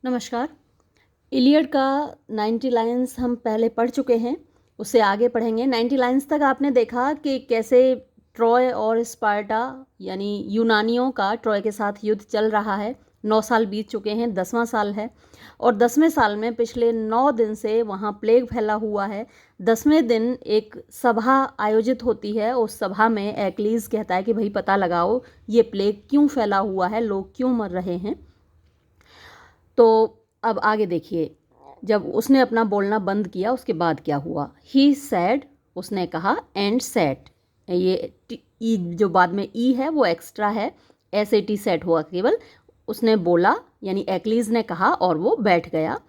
नमस्कार। इलियड का 90 लाइन्स हम पहले पढ़ चुके हैं, उससे आगे पढ़ेंगे। 90 लाइन्स तक आपने देखा कि कैसे ट्रॉय और स्पार्टा यानी यूनानियों का ट्रॉय के साथ युद्ध चल रहा है। 9 साल बीत चुके हैं, 10वां साल है और 10वें साल में पिछले 9 दिन से वहाँ प्लेग फैला हुआ है। 10वें दिन एक सभा आयोजित होती है। उस सभा में एक्लीज कहता है कि भाई पता लगाओ ये प्लेग क्यों फैला हुआ है, लोग क्यों मर रहे हैं। तो अब आगे देखिए, जब उसने अपना बोलना बंद किया उसके बाद क्या हुआ। ही सैड, उसने कहा, एंड सेट, ये ई जो बाद में ई है वो एक्स्ट्रा है, एस ए टी सेट हुआ केवल। उसने बोला यानी एक्लीज ने कहा और वो बैठ गया।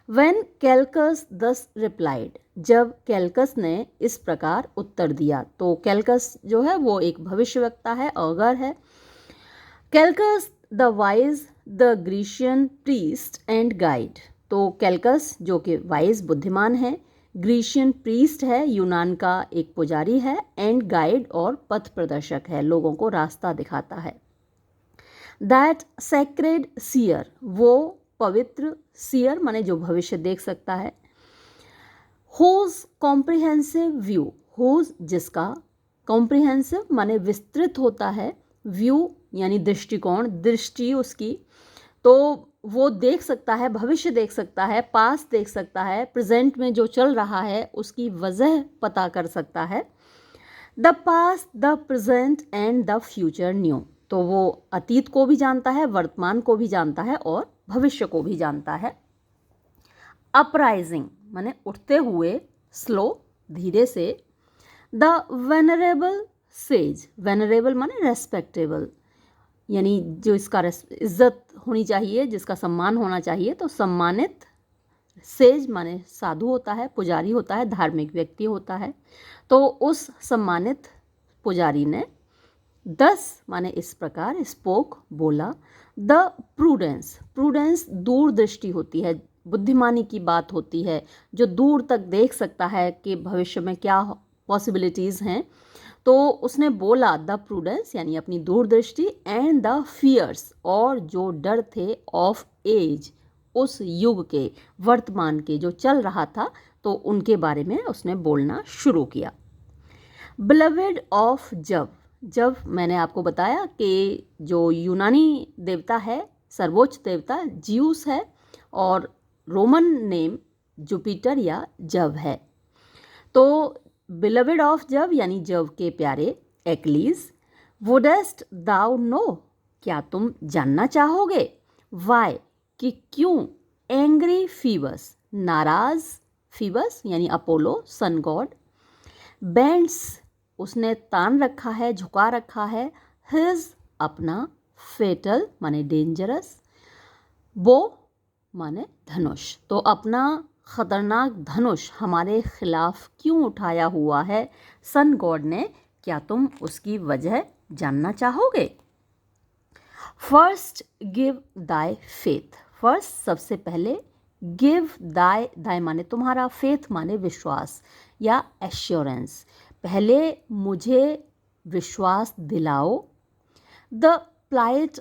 व्हेन कैल्कस दस रिप्लाइड, जब कैल्कस ने इस प्रकार उत्तर दिया। तो कैल्कस जो है वो एक भविष्यवक्ता है, ऑगर है। Calchas the wise the Grecian priest and guide, तो कैल्कस जो कि वाइज बुद्धिमान है, ग्रीशियन प्रीस्ट है, यूनान का एक पुजारी है, एंड गाइड और पथ प्रदर्शक है, लोगों को रास्ता दिखाता है। दैट सैक्रेड सीयर, वो पवित्र सीयर माने जो भविष्य देख सकता है। होज कॉम्प्रिहेंसिव व्यू, होज जिसका, कॉम्प्रिहेंसिव माने विस्तृत होता है, व्यू यानी दृष्टिकोण, दृष्टि उसकी, तो वो देख सकता है, भविष्य देख सकता है, पास देख सकता है, प्रेजेंट में जो चल रहा है उसकी वजह पता कर सकता है। The past, the present and the future new, तो वो अतीत को भी जानता है, वर्तमान को भी जानता है और भविष्य को भी जानता है। अपराइजिंग माने उठते हुए, स्लो धीरे से। द वेनरेबल सेज, वेनरेबल माने रेस्पेक्टेबल, यानी जो इसका इज्जत होनी चाहिए, जिसका सम्मान होना चाहिए, तो सम्मानित। सेज माने साधु होता है, पुजारी होता है, धार्मिक व्यक्ति होता है। तो उस सम्मानित पुजारी ने 10 माने इस प्रकार, स्पोक बोला। द प्रूडेंस, प्रूडेंस दूरदृष्टि होती है, बुद्धिमानी की बात होती है, जो दूर तक देख सकता है कि भविष्य में क्या पॉसिबिलिटीज़ हैं। तो उसने बोला द प्रूडेंस यानी अपनी दूरदृष्टि, एंड द फियर्स और जो डर थे, ऑफ एज उस युग के, वर्तमान के जो चल रहा था, तो उनके बारे में उसने बोलना शुरू किया। बिलवेड ऑफ जब, जब मैंने आपको बताया कि जो यूनानी देवता है, सर्वोच्च देवता ज्यूस है और रोमन नेम जुपिटर या जब है। तो बिलवेड ऑफ जब यानी जब के प्यारे एक्लीज, वुडेस्ट दाउ नो, क्या तुम जानना चाहोगे। वाई, कि क्यों। एंग्री फीबस, नाराज फीबस यानी अपोलो सन गॉड। बेंड्स, उसने तान रखा है, झुका रखा है, हिज अपना, फेटल माने डेंजरस, बो माने धनुष, तो अपना खतरनाक धनुष हमारे खिलाफ क्यों उठाया हुआ है सन गॉड ने, क्या तुम उसकी वजह जानना चाहोगे। फर्स्ट गिव दाई फेथ, फर्स्ट सबसे पहले, गिव दाई, दाई माने तुम्हारा, फेथ माने विश्वास या एश्योरेंस, पहले मुझे विश्वास दिलाओ। The plight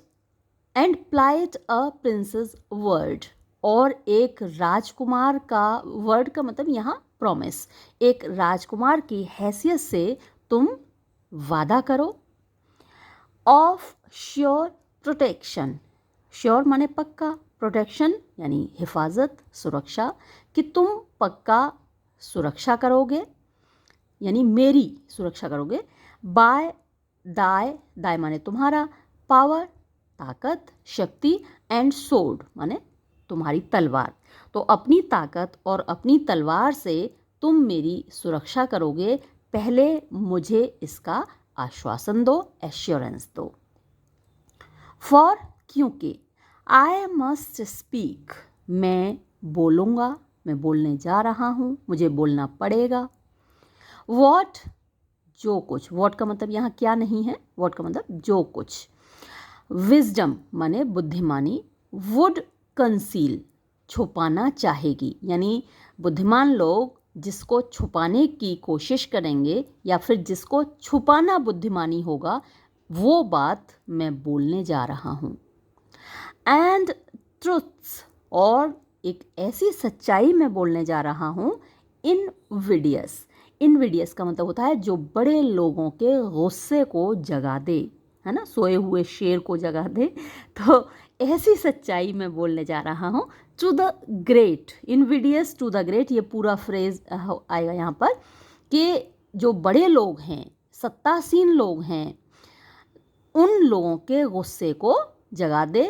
and plight a princess word, और एक राजकुमार का, वर्ड का मतलब यहाँ प्रॉमिस, एक राजकुमार की हैसियत से तुम वादा करो। ऑफ श्योर प्रोटेक्शन, श्योर माने पक्का, प्रोटेक्शन यानी हिफाजत, सुरक्षा, कि तुम पक्का सुरक्षा करोगे यानी मेरी सुरक्षा करोगे। बाय दाय, दाय माने तुम्हारा, पावर ताकत, शक्ति, एंड सोर्ड माने तुम्हारी तलवार, तो अपनी ताकत और अपनी तलवार से तुम मेरी सुरक्षा करोगे, पहले मुझे इसका आश्वासन दो, एश्योरेंस दो। फॉर क्योंकि, आई मस्ट स्पीक, मैं बोलूँगा, मैं बोलने जा रहा हूँ, मुझे बोलना पड़ेगा। वॉट, जो कुछ, वॉट का मतलब यहाँ क्या नहीं है, वॉट का मतलब जो कुछ। विजडम माने बुद्धिमानी, वुड कंसील, छुपाना चाहेगी, यानी बुद्धिमान लोग जिसको छुपाने की कोशिश करेंगे या फिर जिसको छुपाना बुद्धिमानी होगा, वो बात मैं बोलने जा रहा हूँ। एंड ट्रुथ्स, और एक ऐसी सच्चाई मैं बोलने जा रहा हूँ, इनविडियस। इनविडियस का मतलब होता है जो बड़े लोगों के गुस्से को जगा दे, है ना, सोए हुए शेर को जगा दे। तो ऐसी सच्चाई मैं बोलने जा रहा हूँ। To the great, invidious to the great, ये पूरा फ्रेज आएगा यहाँ पर कि जो बड़े लोग हैं, सत्तासीन लोग हैं, उन लोगों के गुस्से को जगा दे।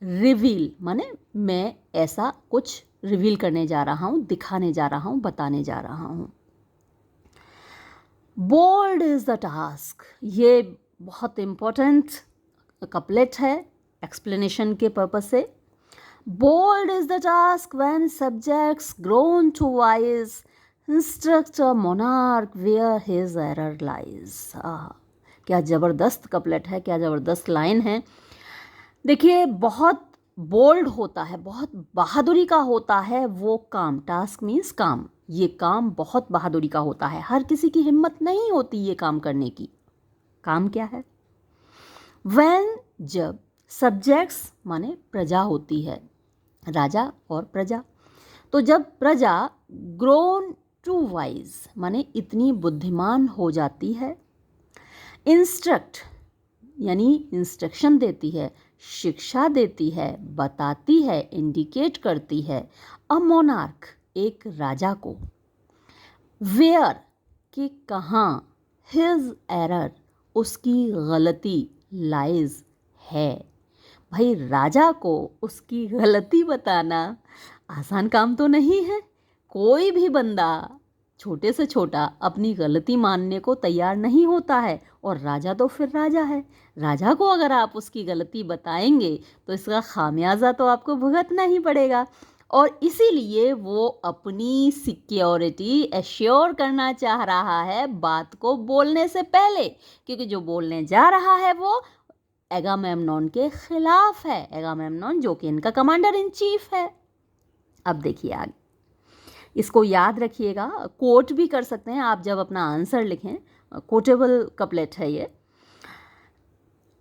रिवील माने मैं ऐसा कुछ रिवील करने जा रहा हूँ, दिखाने जा रहा हूँ, बताने जा रहा हूँ। बोल्ड इज द टास्क, ये बहुत इम्पोर्टेंट कपलेट है एक्सप्लेनेशन के पर्पज से। Bold is the task when subjects grown too wise instruct a monarch where his error lies. क्या ज़बरदस्त कपलेट है, क्या ज़बरदस्त लाइन है। देखिए, बहुत बोल्ड होता है, बहुत बहादुरी का होता है वो काम। टास्क मीन्स काम, ये काम बहुत बहादुरी का होता है, हर किसी की हिम्मत नहीं होती ये काम करने की। काम क्या है? व्हेन, जब, सब्जेक्ट्स माने प्रजा होती है, राजा और प्रजा। तो जब प्रजा ग्रोन टू वाइज माने इतनी बुद्धिमान हो जाती है, इंस्ट्रक्ट यानी इंस्ट्रक्शन देती है, शिक्षा देती है, बताती है, इंडिकेट करती है, अ मोनार्क एक राजा को, वेयर कि कहाँ, हिज एरर उसकी गलती, लाइज है। भाई राजा को उसकी गलती बताना आसान काम तो नहीं है। कोई भी बंदा छोटे से छोटा अपनी गलती मानने को तैयार नहीं होता है, और राजा तो फिर राजा है। राजा को अगर आप उसकी गलती बताएंगे तो इसका खामियाजा तो आपको भुगतना ही पड़ेगा। और इसीलिए वो अपनी सिक्योरिटी एश्योर करना चाह रहा है बात को बोलने से पहले, क्योंकि जो बोलने जा रहा है वो एगामेमनॉन के खिलाफ है। एगामेमनॉन जो कि इनका कमांडर इन चीफ है। अब देखिए आगे, इसको याद रखिएगा, कोट भी कर सकते हैं आप जब अपना आंसर लिखें, कोटेबल कपलेट है ये।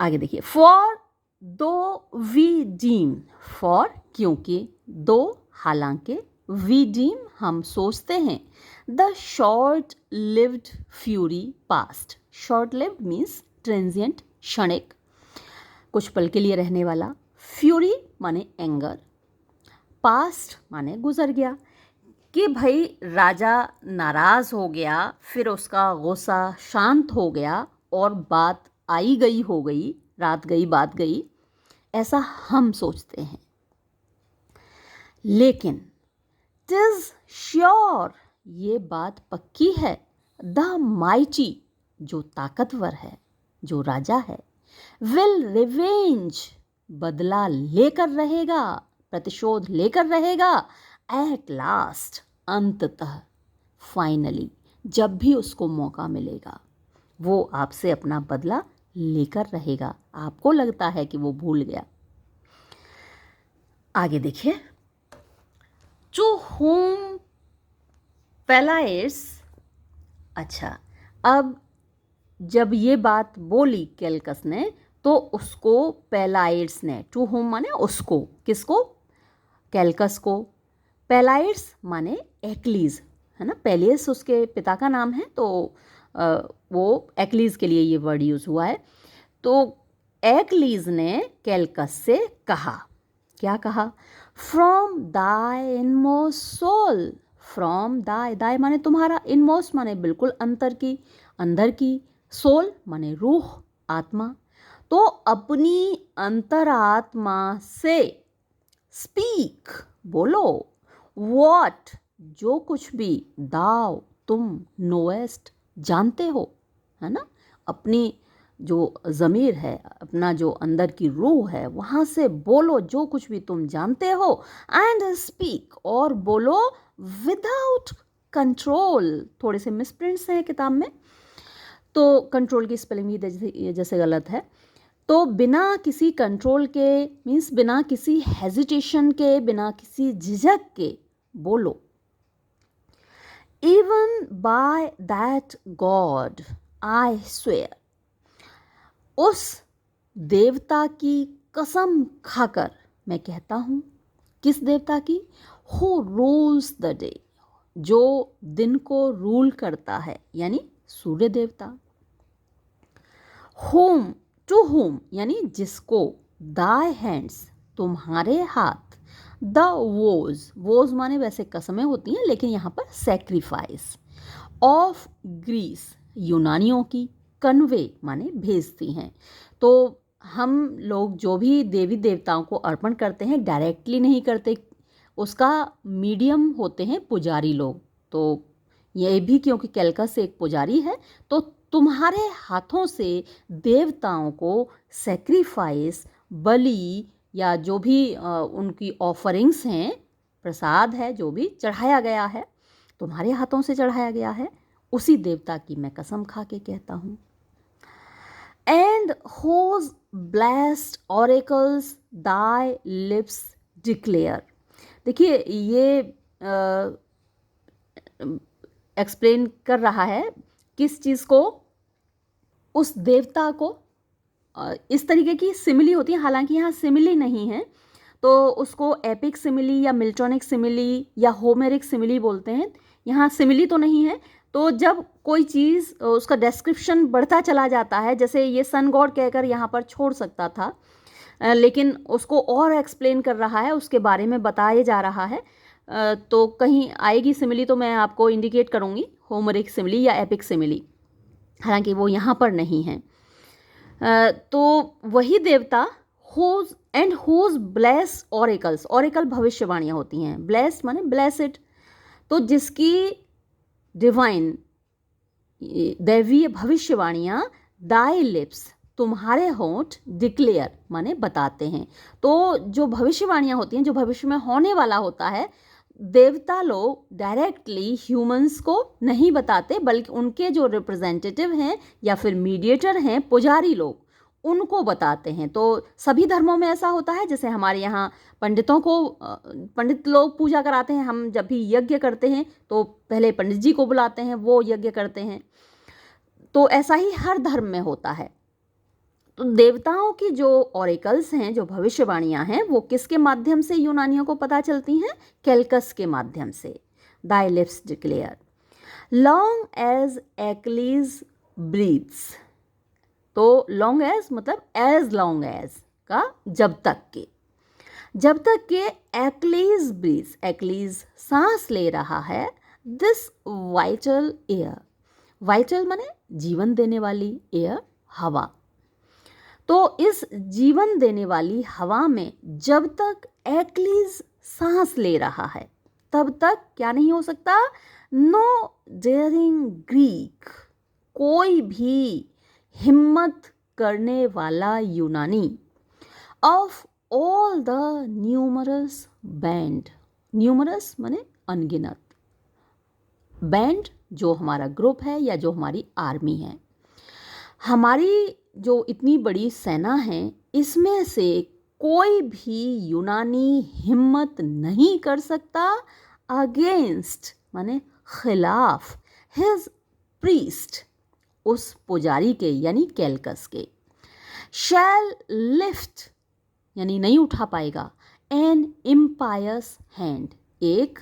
आगे देखिए, फॉर दो वी डीम, फॉर क्योंकि, दो हालांकि, वी डीम हम सोचते हैं, the short lived fury past. Short lived means transient, क्षणिक, कुछ पल के लिए रहने वाला। फ्यूरी माने एंगर, पास्ट माने गुजर गया। कि भाई राजा नाराज हो गया, फिर उसका गुस्सा शांत हो गया और बात आई गई हो गई, रात गई बात गई, ऐसा हम सोचते हैं। लेकिन टिज श्योर, ये बात पक्की है, द माइटी जो ताकतवर है, जो राजा है, विल रिवेंज बदला लेकर रहेगा, प्रतिशोध लेकर रहेगा, एट लास्ट अंततः, फाइनली जब भी उसको मौका मिलेगा वो आपसे अपना बदला लेकर रहेगा। आपको लगता है कि वो भूल गया। आगे देखिए, टू होम पेलाइड्स। अच्छा, अब जब ये बात बोली कैलकस ने तो उसको पेलाइड्स ने, टू होम माने उसको, किसको? कैलकस को। पेलाइड्स माने एक्लीज, है ना, पेलियस उसके पिता का नाम है, तो वो एक्लीज के लिए ये वर्ड यूज हुआ है। तो एक्लीज ने कैलकस से कहा, क्या कहा? From thy inmost soul, from thy, thy माने तुम्हारा, इनमोस्ट माने बिल्कुल अंतर की, अंदर की, सोल माने रूह, आत्मा। तो अपनी अंतरात्मा से स्पीक बोलो, वॉट जो कुछ भी, दाव तुम, नोएस्ट जानते हो, है ना, अपनी जो ज़मीर है, अपना जो अंदर की रूह है, वहाँ से बोलो जो कुछ भी तुम जानते हो। एंड स्पीक, और बोलो विदाउट कंट्रोल। थोड़े से मिसप्रिंट्स हैं किताब में, तो कंट्रोल की स्पेलिंग भी जैसे गलत है। तो बिना किसी कंट्रोल के मीन्स बिना किसी हेजिटेशन के, बिना किसी झिझक के बोलो। Even by that God I swear, उस देवता की कसम खाकर मैं कहता हूँ, किस देवता की? हु रूल्स द डे, जो दिन को रूल करता है, यानी सूर्य देवता। होम, टू होम यानी जिसको, दाई हैंड्स तुम्हारे हाथ, द वोज माने वैसे कसमें होती हैं लेकिन यहाँ पर सेक्रीफाइस, ऑफ ग्रीस यूनानियों की, कन्वे माने भेजती हैं। तो हम लोग जो भी देवी देवताओं को अर्पण करते हैं डायरेक्टली नहीं करते, उसका मीडियम होते हैं पुजारी लोग। तो ये भी क्योंकि कैलकस एक पुजारी है, तो तुम्हारे हाथों से देवताओं को सेक्रीफाइस, बलि या जो भी उनकी ऑफरिंग्स हैं, प्रसाद है, जो भी चढ़ाया गया है तुम्हारे हाथों से चढ़ाया गया है, उसी देवता की मैं कसम खा के कहता हूँ। And whose blessed oracles thy lips declare. देखिए ये एक्सप्लेन कर रहा है किस चीज़ को, उस देवता को। इस तरीके की सिमिली होती है, हालांकि यहाँ सिमिली नहीं है, तो उसको एपिक सिमिली या मिल्टोनिक सिमिली या होमेरिक सिमिली बोलते हैं। यहाँ सिमिली तो नहीं है। तो जब कोई चीज़ उसका डिस्क्रिप्शन बढ़ता चला जाता है, जैसे ये सन गॉड कहकर यहाँ पर छोड़ सकता था, लेकिन उसको और एक्सप्लेन कर रहा है, उसके बारे में बताया जा रहा है, तो कहीं आएगी सिमिली तो मैं आपको इंडिकेट करूँगी, होमरिक सिमिली या एपिक सिमिली, हालांकि वो यहाँ पर नहीं है। तो वही देवता whose and whose bless oracles, oracle भविष्यवाणियाँ होती हैं, ब्लेस माने ब्लेसिड, तो जिसकी डिवाइन दैवीय भविष्यवाणियाँ दाई लिप्स तुम्हारे होंठ डिक्लेयर माने बताते हैं। तो जो भविष्यवाणियाँ होती हैं, जो भविष्य में होने वाला होता है, देवता लोग डायरेक्टली ह्यूमंस को नहीं बताते, बल्कि उनके जो रिप्रेजेंटेटिव हैं या फिर मीडिएटर हैं, पुजारी लोग, उनको बताते हैं। तो सभी धर्मों में ऐसा होता है, जैसे हमारे यहाँ पंडितों को, पंडित लोग पूजा कराते हैं, हम जब भी यज्ञ करते हैं तो पहले पंडित जी को बुलाते हैं, वो यज्ञ करते हैं। तो ऐसा ही हर धर्म में होता है। तो देवताओं की जो ऑरेकल्स हैं, जो भविष्यवाणियां हैं, वो किसके माध्यम से यूनानियों को पता चलती हैं? कैलकस के माध्यम से। Thy lips declare long as Achilles breathes. तो लॉन्ग एज मतलब एज लॉन्ग एज का जब तक के, जब तक के एक्लीज ब्रीथ्स, एक्लीज सांस ले रहा है, दिस वाइटल एयर, वाइटल माने जीवन देने वाली, एयर हवा। तो इस जीवन देने वाली हवा में जब तक एक्लीज सांस ले रहा है, तब तक क्या नहीं हो सकता? नो डेयरिंग ग्रीक, कोई भी हिम्मत करने वाला यूनानी, of all the numerous band, numerous माने अनगिनत, बैंड जो हमारा ग्रुप है या जो हमारी आर्मी है, हमारी जो इतनी बड़ी सेना है, इसमें से कोई भी यूनानी हिम्मत नहीं कर सकता अगेंस्ट माने खिलाफ, हिज प्रीस्ट, उस पुजारी के यानी कैलकस के, शैल लिफ्ट यानी नहीं उठा पाएगा, एन इम्पायस हैंड, एक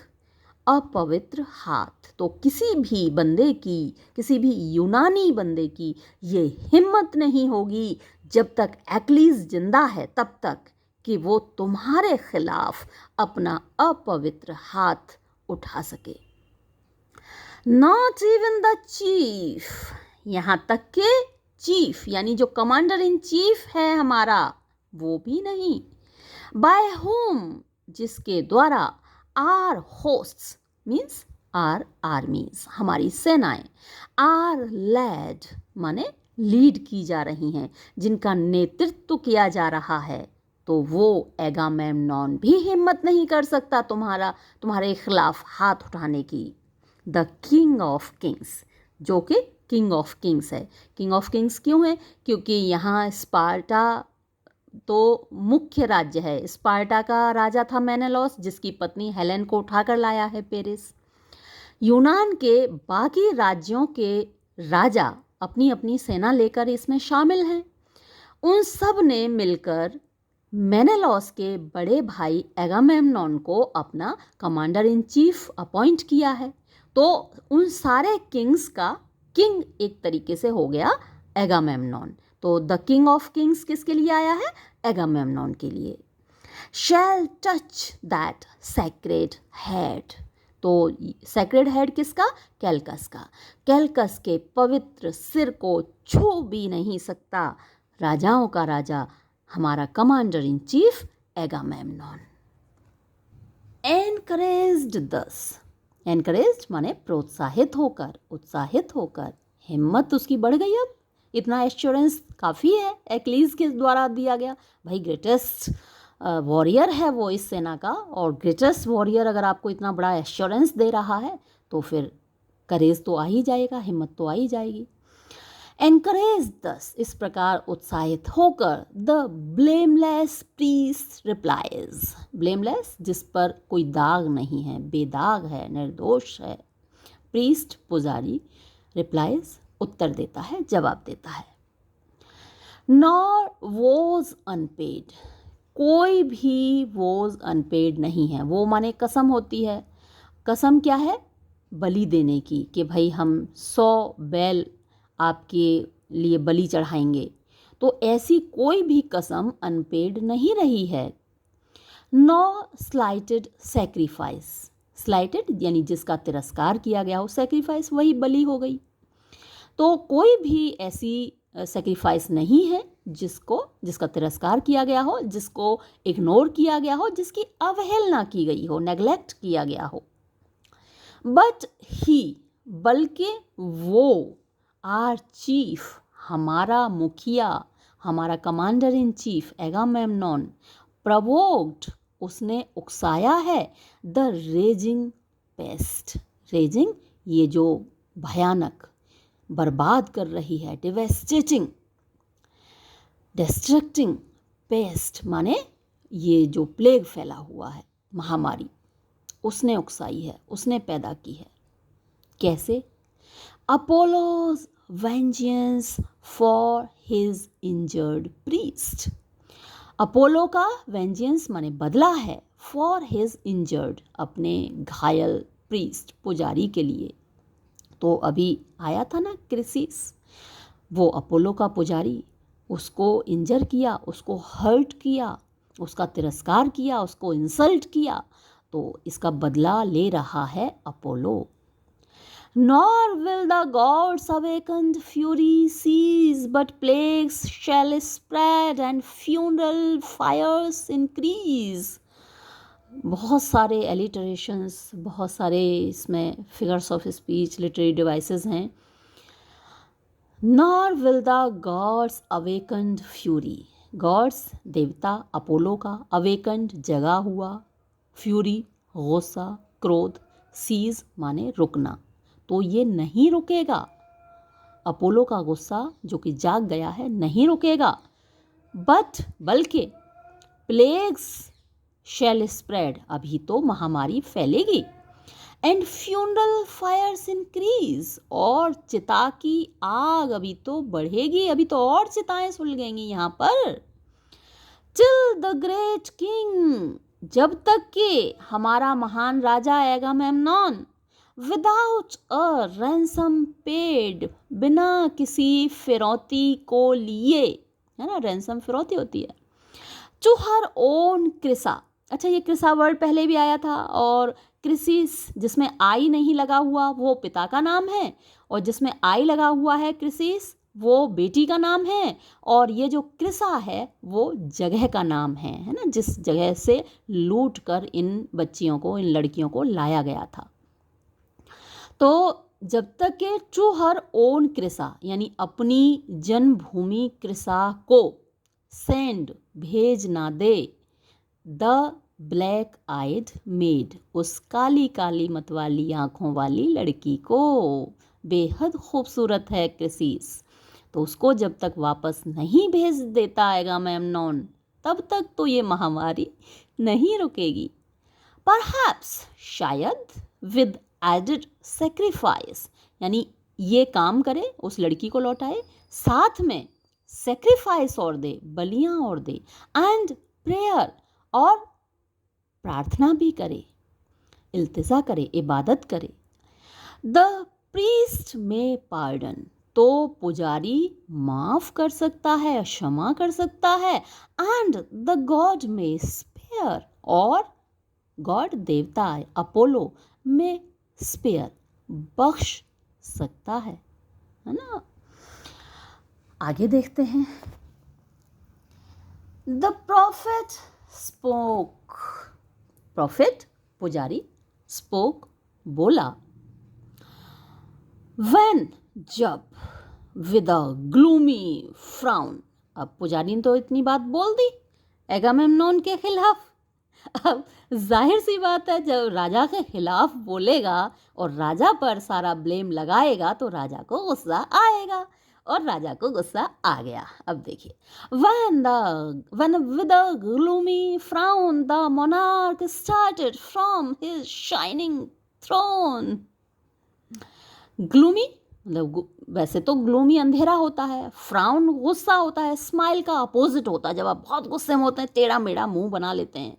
अपवित्र हाथ। तो किसी भी बंदे की, किसी भी यूनानी बंदे की ये हिम्मत नहीं होगी जब तक एक्लीज जिंदा है, तब तक कि वो तुम्हारे खिलाफ अपना अपवित्र हाथ उठा सके। नॉट इवन द चीफ, यहाँ तक के चीफ यानी जो कमांडर इन चीफ है हमारा, वो भी नहीं। बाय होम, जिसके द्वारा, our hosts means our armies, हमारी सेनाएं, आर लेड माने लीड की जा रही हैं, जिनका नेतृत्व किया जा रहा है, तो वो एगामेमनॉन भी हिम्मत नहीं कर सकता तुम्हारे खिलाफ हाथ उठाने की। द किंग ऑफ किंग्स, जो कि किंग ऑफ किंग्स है। किंग ऑफ किंग्स क्यों है? क्योंकि यहाँ स्पार्टा तो मुख्य राज्य है। स्पार्टा का राजा था मेनेलॉस, जिसकी पत्नी हेलेन को उठाकर लाया है पेरिस। यूनान के बाकी राज्यों के राजा अपनी अपनी सेना लेकर इसमें शामिल हैं। उन सब ने मिलकर मेनेलॉस के बड़े भाई एगामेम्नॉन को अपना कमांडर इन चीफ अपॉइंट किया है। तो उन सारे किंग्स का किंग एक तरीके से हो गया एगामेम्नॉन। तो द किंग ऑफ किंग्स किसके लिए आया है? एगामेम्नॉन के लिए। शैल टच दैट सैक्रेड हेड। तो सैक्रेड हेड किसका? कैलकस का। कैलकस के पवित्र सिर को छू भी नहीं सकता राजाओं का राजा, हमारा कमांडर इन चीफ एगामेम्नॉन। एनकरेज्ड दस, एनकरेज्ड माने प्रोत्साहित होकर, उत्साहित होकर, हिम्मत उसकी बढ़ गई। अब इतना एश्योरेंस काफ़ी है, एक्लीज के द्वारा दिया गया। भाई ग्रेटेस्ट वॉरियर है वो इस सेना का, और ग्रेटेस्ट वॉरियर अगर आपको इतना बड़ा एश्योरेंस दे रहा है तो फिर करेज तो आ ही जाएगा, हिम्मत तो आ ही जाएगी। एनकरेज दस, इस प्रकार उत्साहित होकर, the blameless priest replies. Blameless जिस पर कोई दाग नहीं है, बेदाग है, निर्दोष है। प्रीस्ट पुजारी, रिप्लाइज उत्तर देता है, जवाब देता है। नॉर वॉज अनपेड, कोई भी वॉज अनपेड नहीं है। वो माने कसम होती है। कसम क्या है? बलि देने की, कि भाई हम 100 बैल आपके लिए बलि चढ़ाएंगे। तो ऐसी कोई भी कसम अनपेड नहीं रही है। नो स्लाइटेड सेक्रीफाइस, स्लाइटेड यानी जिसका तिरस्कार किया गया हो, सेक्रीफाइस वही बलि हो गई। तो कोई भी ऐसी सेक्रीफाइस नहीं है जिसका तिरस्कार किया गया हो, जिसको इग्नोर किया गया हो, जिसकी अवहेलना की गई हो, नेग्लेक्ट किया गया हो। बट ही, बल्कि वो, आर चीफ, हमारा मुखिया, हमारा कमांडर इन चीफ एगामेम्नॉन, प्रोवोक्ड, उसने उकसाया है, द रेजिंग पेस्ट। रेजिंग ये जो भयानक, बर्बाद कर रही है, डिवेस्टेटिंग, डिस्ट्रक्टिंग, पेस्ट माने ये जो प्लेग फैला हुआ है, महामारी, उसने उकसाई है, उसने पैदा की है। कैसे? Apollo's vengeance for his injured priest. Apollo का वेंजेंस माने बदला है, फॉर हिज इंजर्ड, अपने घायल प्रीस्ट, पुजारी के लिए। तो अभी आया था ना क्रिसिस, वो अपोलो का पुजारी, उसको इंजर किया, उसको हर्ट किया, उसका तिरस्कार किया, उसको इंसल्ट किया। तो इसका बदला ले रहा है Apollo. Nor will the gods awakened fury cease, but plagues shall spread and funeral fires increase. बहुत सारे एलिटरेशंस, बहुत सारे इसमें figures of speech, literary devices हैं। Nor will the gods awakened fury, gods देवता अपोलो का, अवेकंड जगा हुआ, फ्यूरी गुस्सा, क्रोध, सीज माने रुकना। तो ये नहीं रुकेगा, अपोलो का गुस्सा जो कि जाग गया है नहीं रुकेगा। बट बल्कि प्लेग्स शैल स्प्रेड, अभी तो महामारी फैलेगी। एंड फ्यूनरल फायर्स इंक्रीज, और चिता की आग अभी तो बढ़ेगी, अभी तो और चिताएं सुलगेंगी यहाँ पर। टिल द ग्रेट किंग, जब तक कि हमारा महान राजा एगामेम्नॉन विदाउट अ रैंसम पेड, बिना किसी फिरौती को लिए, है ना, रैंसम फिरौती होती है, टू हर ओन क्रिसा। अच्छा, ये क्रिसा वर्ड पहले भी आया था, और क्रिसिस जिसमें आई नहीं लगा हुआ वो पिता का नाम है, और जिसमें आई लगा हुआ है क्रिसिस वो बेटी का नाम है, और ये जो क्रिसा है वो जगह का नाम है ना, जिस जगह से लूट कर इन बच्चियों को, इन लड़कियों को लाया गया था। तो जब तक के टू हर ओन क्रिसा यानी अपनी जन्मभूमि क्रिसा को सेंड भेज ना दे, द ब्लैक आइड मेड, उस काली काली मतवाली आँखों वाली लड़की को, बेहद खूबसूरत है क्रिसिस, तो उसको जब तक वापस नहीं भेज देता एगामेम्नॉन तब तक तो ये महामारी नहीं रुकेगी। परहैप्स, शायद, विद एडेड सेक्रीफाइस, यानी ये काम करे, उस लड़की को लौटाए, साथ में सेक्रीफाइस और दे, बलियां और दे, एंड प्रेयर, और प्रार्थना भी करे, इल्तिजा करे, इबादत करे। द प्रीस्ट में पार्डन, तो पुजारी माफ कर सकता है, क्षमा कर सकता है। एंड द गॉड में स्पेयर, और गॉड देवता अपोलो में स्पेयर, बख्श सकता है ना। आगे देखते हैं। द प्रॉफिट स्पोक, प्रॉफिट पुजारी, स्पोक बोला, व्हेन जब, विद अ ग्लूमी फ्राउन, अब पुजारी ने तो इतनी बात बोल दी एगामेम्नोन के खिलाफ। अब जाहिर सी बात है, जब राजा के खिलाफ बोलेगा और राजा पर सारा ब्लेम लगाएगा तो राजा को गुस्सा आएगा, और राजा को गुस्सा आ गया। अब देखिए, when with a gloomy frown the monarch started from his shining throne। Gloomy मतलब वैसे तो ग्लूमी अंधेरा होता है, फ्राउन गुस्सा होता है, स्माइल का अपोजिट होता है। जब आप बहुत गुस्से में होते हैं, टेढ़ा मेढ़ा मुंह बना लेते हैं,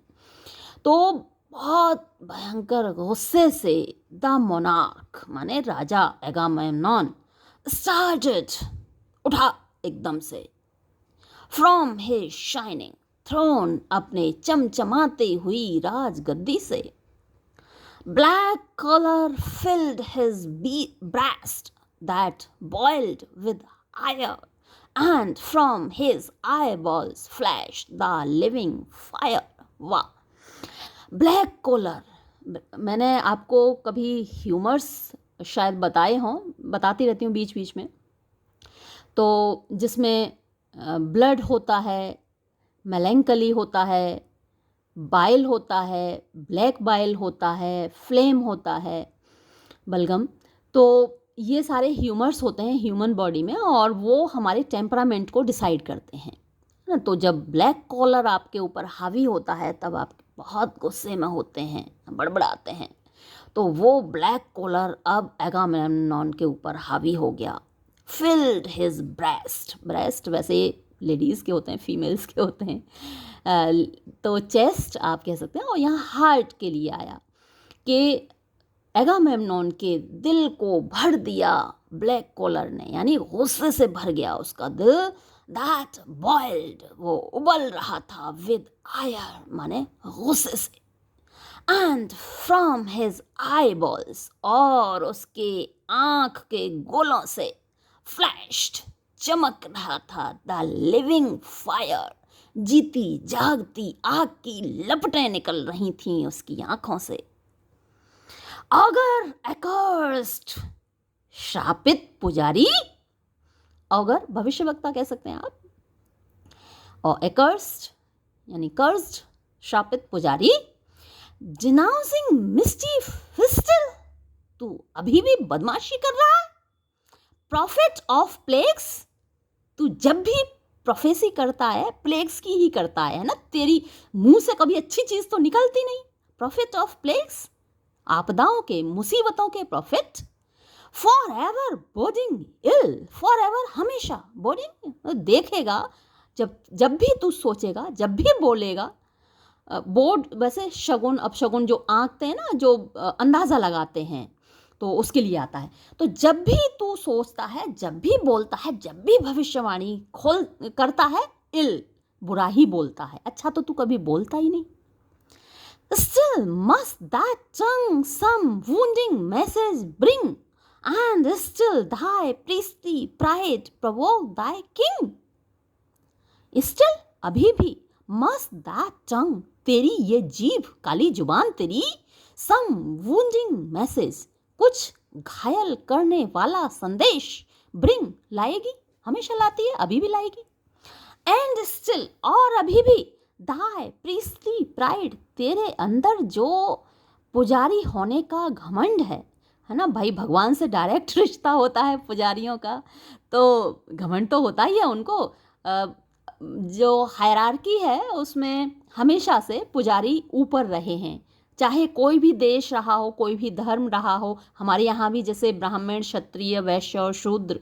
तो बहुत भयंकर गुस्से से द मोनार्क माने राजा एगामेम्नॉन स्टार्टेड, उठा एकदम से, फ्रॉम हिज शाइनिंग थ्रोन, अपने चमचमाते हुई राजगद्दी से। Black choler filled his breast that boiled with ire, and from his eyeballs flashed the living fire। वाह, ब्लैक कॉलर, मैंने आपको कभी ह्यूमर्स शायद बताए हों, बताती रहती हूँ बीच बीच में, तो जिसमें ब्लड होता है, मेलैंकली होता है, बाइल होता है, ब्लैक बाइल होता है, फ्लेम होता है, बलगम, तो ये सारे ह्यूमर्स होते हैं ह्यूमन बॉडी में, और वो हमारे टेम्परामेंट को डिसाइड करते हैं ना। तो जब ब्लैक कॉलर आपके ऊपर हावी होता है, तब आप बहुत गुस्से में होते हैं, बड़बड़ाते हैं। तो वो ब्लैक कॉलर अब एगामेम्नॉन के ऊपर हावी हो गया। फिल्ड हिज ब्रेस्ट, ब्रेस्ट वैसे लेडीज़ के होते हैं, फीमेल्स के होते हैं, तो चेस्ट आप कह सकते हैं। और यहाँ हार्ट के लिए आया कि एगामेम्नॉन के दिल को भर दिया ब्लैक कॉलर ने, यानी गुस्से से भर गया उसका दिल। दैट बॉइल्ड, वो उबल रहा था, विद आयर माने गुस्से से। And from his I balls, और उसके आंख के गोलों से, फ्लैश्ड, चमक रहा था, द लिविंग फायर, जीती जागती आग की लपटें निकल रही थीं उसकी आंखों से। अगर एक्स्ड, शापित पुजारी, अगर भविष्यवक्ता कह सकते हैं आप, और एक्स्ड यानी कर्स्ड, शापित पुजारी। डिनाउंसिंग मिस्टीफ स्टिल, तू अभी भी बदमाशी कर रहा है। प्रॉफिट ऑफ प्लेग्स, तू जब भी प्रोफेसी करता है प्लेग्स की ही करता है ना, तेरी मुंह से कभी अच्छी चीज तो निकलती नहीं। प्रॉफिट ऑफ प्लेग्स, आपदाओं के, मुसीबतों के prophet. For ever boding ill, for ever हमेशा, बोर्डिंग देखेगा, जब भी तू सोचेगा, जब भी बोलेगा। बोर्ड वैसे शगुन अपशगुन जो आंकते हैं ना, जो अंदाज़ा लगाते हैं, तो उसके लिए आता है। तो जब भी तू सोचता है, जब भी बोलता है, जब भी भविष्यवाणी खोल करता है, इल बुरा ही बोलता है, अच्छा तो तू कभी बोलता ही नहीं। Still must that tongue some wounding message bring, and still thy priestly pride provoke thy king। Still अभी भी must that tongue, तेरी ये जीभ, काली जुबान तेरी, some wounding message, कुछ घायल करने वाला संदेश, bring लाएगी, हमेशा लाती है, अभी भी लाएगी। And still, और अभी भी, thy priestly pride, तेरे अंदर जो पुजारी होने का घमंड है ना भाई, भगवान से डायरेक्ट रिश्ता होता है पुजारियों का, तो घमंड तो होता ही है उनको। जो हायरार्की है उसमें हमेशा से पुजारी ऊपर रहे हैं, चाहे कोई भी देश रहा हो, कोई भी धर्म रहा हो। हमारे यहाँ भी जैसे ब्राह्मण, क्षत्रिय, वैश्य और शूद्र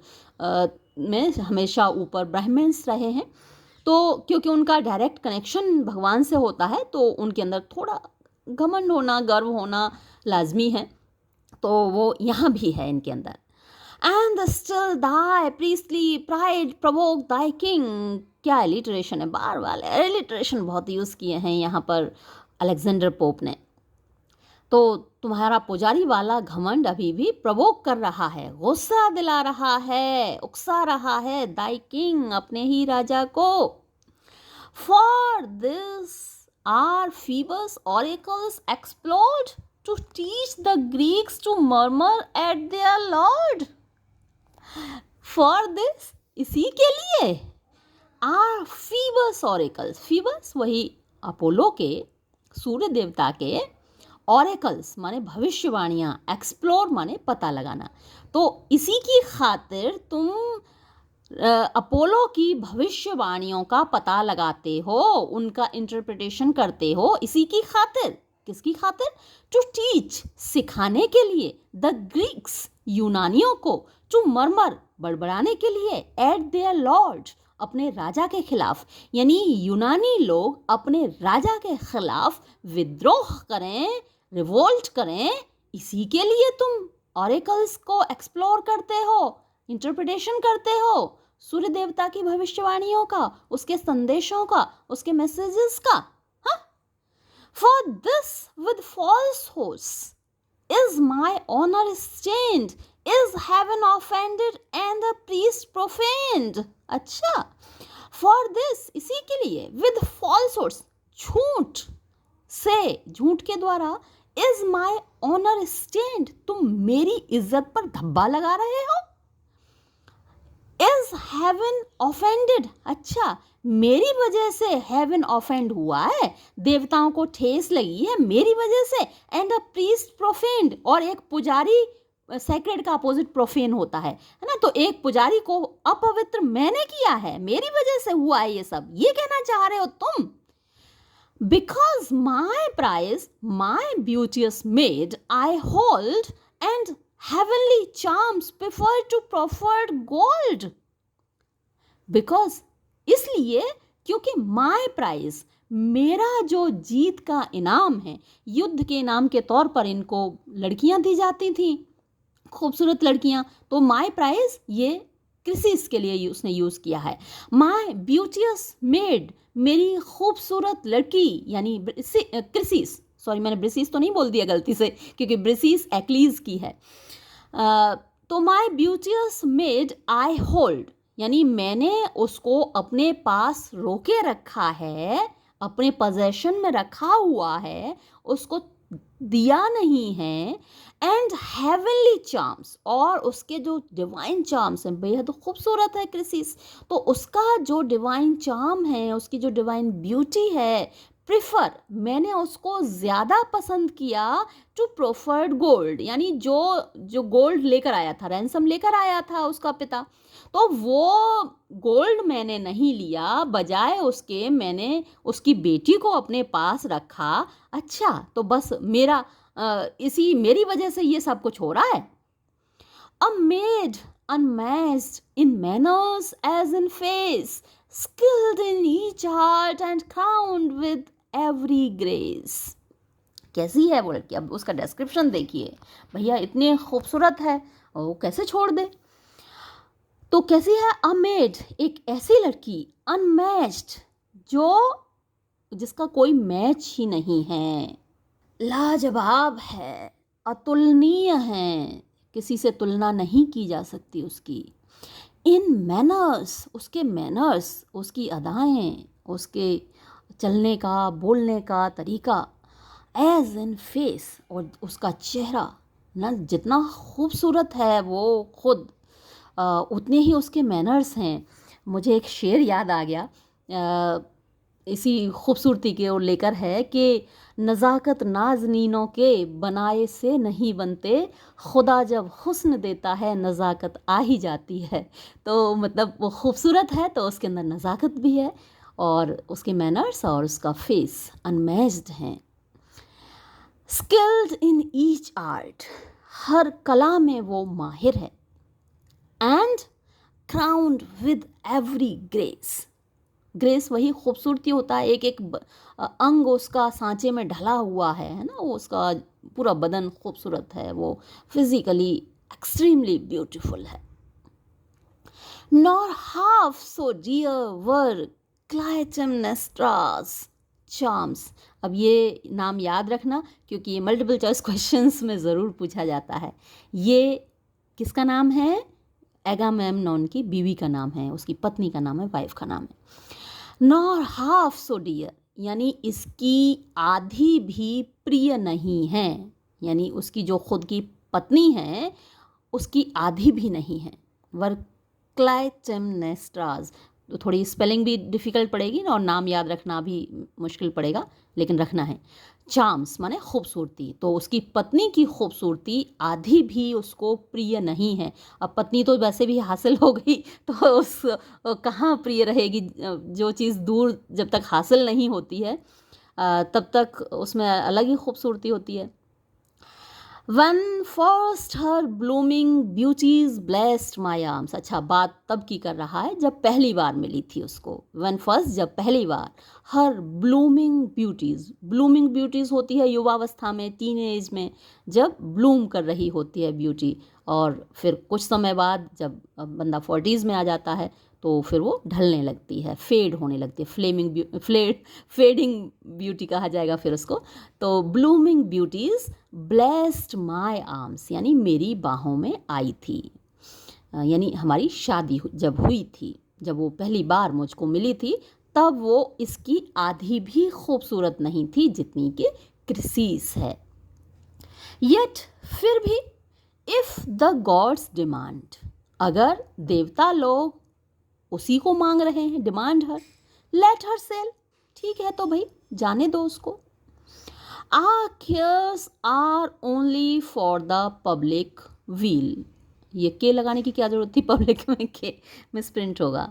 में हमेशा ऊपर ब्राह्मण्स रहे हैं। तो क्योंकि उनका डायरेक्ट कनेक्शन भगवान से होता है तो उनके अंदर थोड़ा घमंड होना, गर्व होना लाजमी है, तो वो यहाँ भी है इनके अंदर। And still thy priestly pride provoke thy king। क्या एलिटरेशन है, बार बार एलिटरेशन बहुत यूज़ किए हैं यहाँ पर अलेक्जेंडर पोप ने। तो तुम्हारा पुजारी वाला घमंड अभी भी प्रवोक कर रहा है, गुस्सा दिला रहा है, उकसा रहा है दाई किंग, अपने ही राजा को। For this are Phoebus oracles explored to teach the Greeks to murmur at their lord. For this, इसी के लिए, आर फीबस ऑरेकल्स, फीबस वही अपोलो के, सूर्य देवता के, ऑरेकल्स माने भविष्यवाणियाँ, एक्सप्लोर माने पता लगाना। तो इसी की खातिर तुम अपोलो की भविष्यवाणियों का पता लगाते हो, उनका इंटरप्रिटेशन करते हो, इसी की खातिर। किसकी खातिर? टू टीच, सिखाने के लिए, द ग्रीक्स, यूनानियों को, टू मर्मर, बड़बड़ाने के लिए, एट देयर लॉर्ड, अपने राजा के खिलाफ। यानी यूनानी लोग अपने राजा के खिलाफ विद्रोह करें, रिवोल्ट करें, इसी के लिए तुम ऑरेकल्स को एक्सप्लोर करते हो, इंटरप्रिटेशन करते हो, सूर्य देवता की भविष्यवाणियों का, उसके संदेशों का, उसके मैसेजेस का। हाँ, for this with falsehoods is my honor stained, is heaven offended and the priest profaned। अच्छा, for this, इसी के लिए, with falsehoods, झूठ से, झूठ के द्वारा, is my honor stained, तुम मेरी इज्जत पर धब्बा लगा रहे हो। is heaven offended, अच्छा, मेरी वजह से हेवन ऑफेंड हुआ है, देवताओं को ठेस लगी है मेरी वजह से। एंड अ प्रीस्ट प्रोफेन्ड, और एक पुजारी, सैक्रेड का अपोजिट प्रोफेन होता है ना, तो एक पुजारी को अपवित्र मैंने किया है, मेरी वजह से हुआ है ये सब, ये कहना चाह रहे हो तुम। Because my prize, my beauteous maid I hold, and heavenly charms prefer to proffered gold. Because, इसलिए क्योंकि माय प्राइज, मेरा जो जीत का इनाम है, युद्ध के इनाम के तौर पर इनको लड़कियां दी जाती थी, खूबसूरत लड़कियां, तो माय प्राइज ये क्रिसिस के लिए उसने यूज़ किया है। माय ब्यूटियस मेड, मेरी खूबसूरत लड़की, यानी क्रिसिस, सॉरी मैंने ब्रिसिस तो नहीं बोल दिया गलती से, क्योंकि ब्रिसिस एक्लीज की है। तो माय ब्यूटियस मेड आई होल्ड, यानी मैंने उसको अपने पास रोके रखा है, अपने पोजेशन में रखा हुआ है, उसको दिया नहीं है। एंड हेवनली चार्म्स, और उसके जो डिवाइन चार्म्स हैं, बेहद खूबसूरत है क्रिसिस, तो उसका जो डिवाइन चार्म है, उसकी जो डिवाइन ब्यूटी है, प्रिफर, मैंने उसको ज़्यादा पसंद किया, टू प्रोफर्ड गोल्ड, यानी जो गोल्ड लेकर आया था, रैंसम लेकर आया था उसका पिता, तो वो गोल्ड मैंने नहीं लिया, बजाय उसके मैंने उसकी बेटी को अपने पास रखा। अच्छा, तो बस मेरा इसी मेरी वजह से ये सब कुछ हो रहा है। अ made unmatched in manners as in face, skilled in each art and crowned with every grace। कैसी है वो लड़की? अब उसका डिस्क्रिप्शन देखिए भैया, इतनी खूबसूरत है, और वो कैसे छोड़ दे? तो कैसी है? अ मेड, एक ऐसी लड़की, अनमैच्ड, जिसका कोई मैच ही नहीं है, लाजवाब है, अतुलनीय है, किसी से तुलना नहीं की जा सकती उसकी। इन मैनर्स, उसके मैनर्स, उसकी अदाएं, उसके चलने का, बोलने का तरीका, एज इन फेस, और उसका चेहरा ना जितना खूबसूरत है वो खुद, उतने ही उसके मैनर्स हैं। मुझे एक शेर याद आ गया, इसी खूबसूरती के ओर लेकर है कि नज़ाकत नाज़नीनों के बनाए से नहीं बनते, खुदा जब हुस्न देता है नज़ाकत आ ही जाती है। तो मतलब वो खूबसूरत है तो उसके अंदर नज़ाकत भी है, और उसके मैनर्स और उसका फेस अनमैच्ड हैं। स्किल्ड इन ईच आर्ट, हर कला में वो माहिर है। And crowned with every grace, grace वही खूबसूरती होता है, एक एक अंग उसका सांचे में ढला हुआ है ना, वो उसका पूरा बदन खूबसूरत है, वो फिजिकली एक्सट्रीमली ब्यूटीफुल है. Nor half so dear were Clytemnestra's charms. अब ये नाम याद रखना क्योंकि ये मल्टीपल चॉइस क्वेश्चंस में ज़रूर पूछा जाता है. ये किसका नाम है? एगामेमनॉन की बीवी का नाम है, उसकी पत्नी का नाम है, वाइफ का नाम है. नॉर हाफ सो डियर, यानी इसकी आधी भी प्रिय नहीं है, यानी उसकी जो खुद की पत्नी है उसकी आधी भी नहीं है. वर क्लाइटेमनेस्ट्राज, तो थोड़ी स्पेलिंग भी डिफ़िकल्ट पड़ेगी और नाम याद रखना भी मुश्किल पड़ेगा, लेकिन रखना है. चार्म्स माने खूबसूरती, तो उसकी पत्नी की खूबसूरती आधी भी उसको प्रिय नहीं है. अब पत्नी तो वैसे भी हासिल हो गई, तो उस कहाँ प्रिय रहेगी? जो चीज़ दूर जब तक हासिल नहीं होती है तब तक उसमें अलग ही खूबसूरती होती है. When first her blooming beauties blessed my arms. अच्छा, बात तब की कर रहा है जब पहली बार मिली थी उसको. When first, जब पहली बार. Her blooming beauties होती है युवावस्था में, टीनेज में, जब ब्लूम कर रही होती है ब्यूटी. और फिर कुछ समय बाद जब बंदा 40s में आ जाता है तो फिर वो ढलने लगती है, फेड होने लगती है. फेडिंग ब्यूटी कहा जाएगा फिर उसको. तो blooming beauties blessed my arms, यानी मेरी बाहों में आई थी. यानी हमारी शादी जब हुई थी, जब वो पहली बार मुझको मिली थी, तब वो इसकी आधी भी खूबसूरत नहीं थी जितनी कि क्रिसीस है. येट, फिर भी, इफ़ द गॉड्स डिमांड, अगर देवता लोग उसी को मांग रहे हैं, डिमांड हर, लेट हर सेल, ठीक है तो भाई जाने दो उसको. Our cares are only for the public weal. ये के लगाने की क्या जरूरत थी? पब्लिक में के मिसप्रिंट होगा.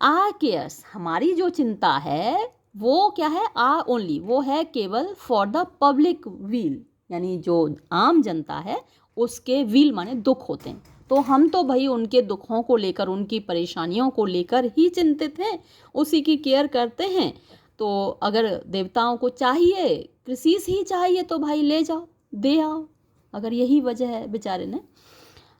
Our cares, हमारी जो चिंता है वो क्या है? Are only, वो है केवल for the public weal, यानी जो आम जनता है उसके व्हील माने दुख होते हैं. तो हम तो भाई उनके दुखों को लेकर, उनकी परेशानियों को लेकर ही चिंतित हैं, उसी की केयर करते हैं. तो अगर देवताओं को चाहिए, क्रिसीस ही चाहिए, तो भाई ले जाओ, दे आओ. अगर यही वजह है बेचारे ने,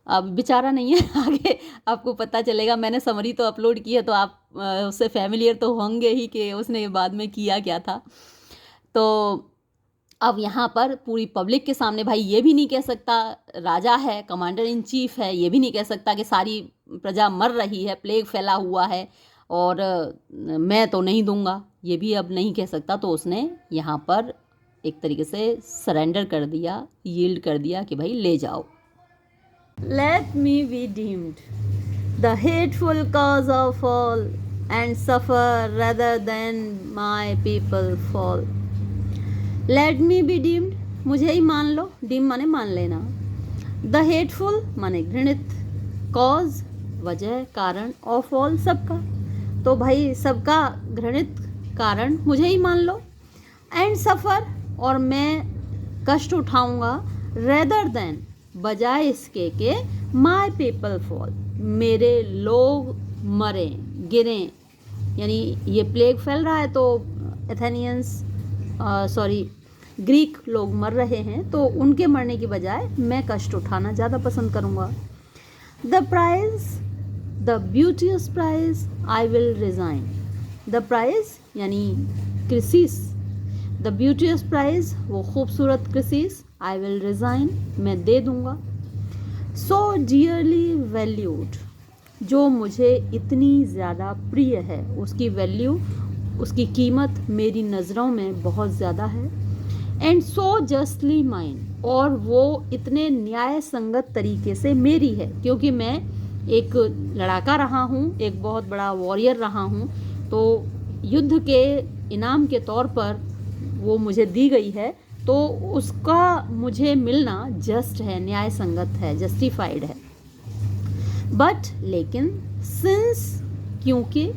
अब बेचारा नहीं है, आगे आपको पता चलेगा. मैंने समरी तो अपलोड की है तो आप उससे फैमिलियर तो होंगे ही कि उसने बाद में किया क्या था. तो अब यहाँ पर पूरी पब्लिक के सामने भाई ये भी नहीं कह सकता, राजा है, कमांडर इन चीफ है, ये भी नहीं कह सकता कि सारी प्रजा मर रही है, प्लेग फैला हुआ है और मैं तो नहीं दूंगा, ये भी अब नहीं कह सकता. तो उसने यहाँ पर एक तरीके से सरेंडर कर दिया, यील्ड कर दिया कि भाई ले जाओ. Let me be deemed the hateful cause of all and suffer rather than my people fall. Let me be deemed, मुझे ही मान लो, डीम माने मान लेना, द हेटफुल माने घृणित, कॉज वजह, कारण, ऑफ ऑल सबका, तो भाई सबका घृणित कारण मुझे ही मान लो. एंड सफ़र, और मैं कष्ट उठाऊंगा, रेदर देन, बजाय इसके के माई पीपल फॉल, मेरे लोग मरें, गिरें. यानी ये प्लेग फैल रहा है तो एथेनियंस ग्रीक लोग मर रहे हैं, तो उनके मरने की बजाय मैं कष्ट उठाना ज़्यादा पसंद करूँगा. The prize, the beauteous prize I will resign. The prize यानी क्रिसीस, द ब्यूटियस प्राइज वो खूबसूरत क्रिसीस, आई विल रिज़ाइन मैं दे दूँगा. सो डियरली वैल्यूड, जो मुझे इतनी ज़्यादा प्रिय है, उसकी वैल्यू, उसकी कीमत मेरी नज़रों में बहुत ज़्यादा है. एंड सो जस्टली माइन, और वो इतने न्याय संगत तरीके से मेरी है, क्योंकि मैं एक लड़ाका रहा हूँ, एक बहुत बड़ा वॉरियर रहा हूँ, तो युद्ध के इनाम के तौर पर वो मुझे दी गई है, तो उसका मुझे मिलना जस्ट है, न्याय संगत है, जस्टिफाइड है. बट लेकिन, सिंस क्योंकि,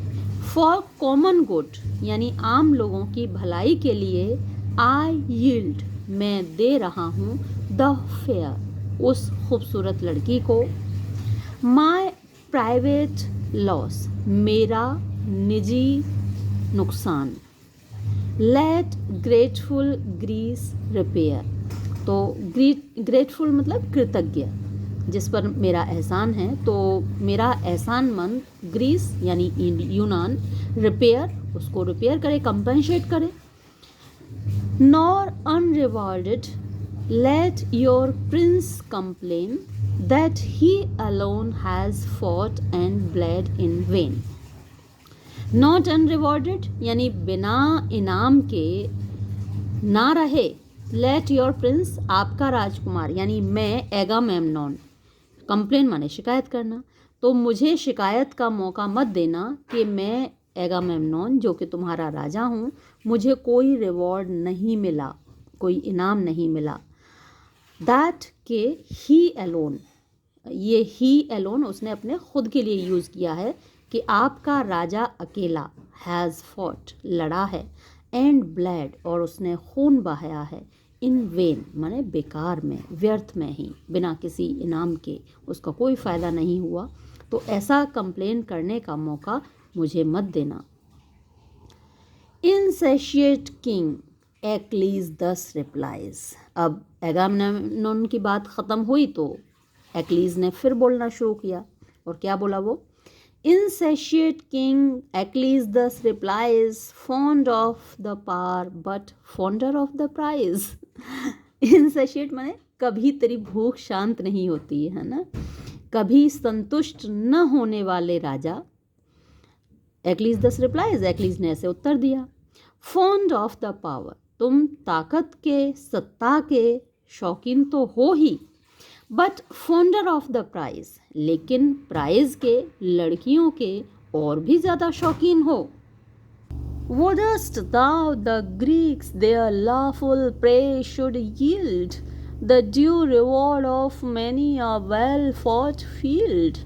फॉर कॉमन गुड यानी आम लोगों की भलाई के लिए, आई यील्ड मैं दे रहा हूँ, द फेयर उस खूबसूरत लड़की को, माई प्राइवेट लॉस मेरा निजी नुकसान। लेट ग्रेटफुल ग्रीस रिपेयर, तो ग्रेटफुल मतलब कृतज्ञ, जिस पर मेरा एहसान है, तो मेरा एहसानमंद ग्रीस यानी यूनान रिपेयर, उसको रिपेयर करे, कंपनसेट करे। Nor unrewarded let your prince complain that he alone has fought and bled in vain. Not unrewarded यानी बिना इनाम के ना रहे। लेट योर प्रिंस आपका राजकुमार यानी मैं एगामेमनॉन, कंप्लेन माने शिकायत करना, तो मुझे शिकायत का मौका मत देना कि मैं एगामेमनॉन जो कि तुम्हारा राजा हूँ, मुझे कोई रिवॉर्ड नहीं मिला, कोई इनाम नहीं मिला। दैट के ही एलोन, ये ही एलोन उसने अपने खुद के लिए यूज़ किया है कि आपका राजा अकेला, हैज़ फॉट लड़ा है, एंड ब्लेड और उसने खून बहाया है, इन वेन माने बेकार में, व्यर्थ में ही, बिना किसी इनाम के, उसका कोई फ़ायदा नहीं हुआ, तो ऐसा कंप्लेन करने का मौका मुझे मत देना। इनसेशिएट किंग एक्लीज दस रिप्लाइज, अब एगामेमनॉन की बात ख़त्म हुई तो एक्लीज ने फिर बोलना शुरू किया, और क्या बोला वो? Insatiate king Achilles thus replies, fond of the power but fonder of the prize. Insatiate माने कभी तेरी भूख शांत नहीं होती है ना, कभी संतुष्ट न होने वाले राजा। Achilles thus replies, Achilles ने ऐसे उत्तर दिया, fond of the power, तुम ताकत के, सत्ता के शौकीन तो हो ही, but fonder of the prize, लेकिन प्राइज के, लड़कियों के और भी ज़्यादा शौकीन हो। Wouldst thou the Greeks their lawful prey should yield the due reward of many a well fought field?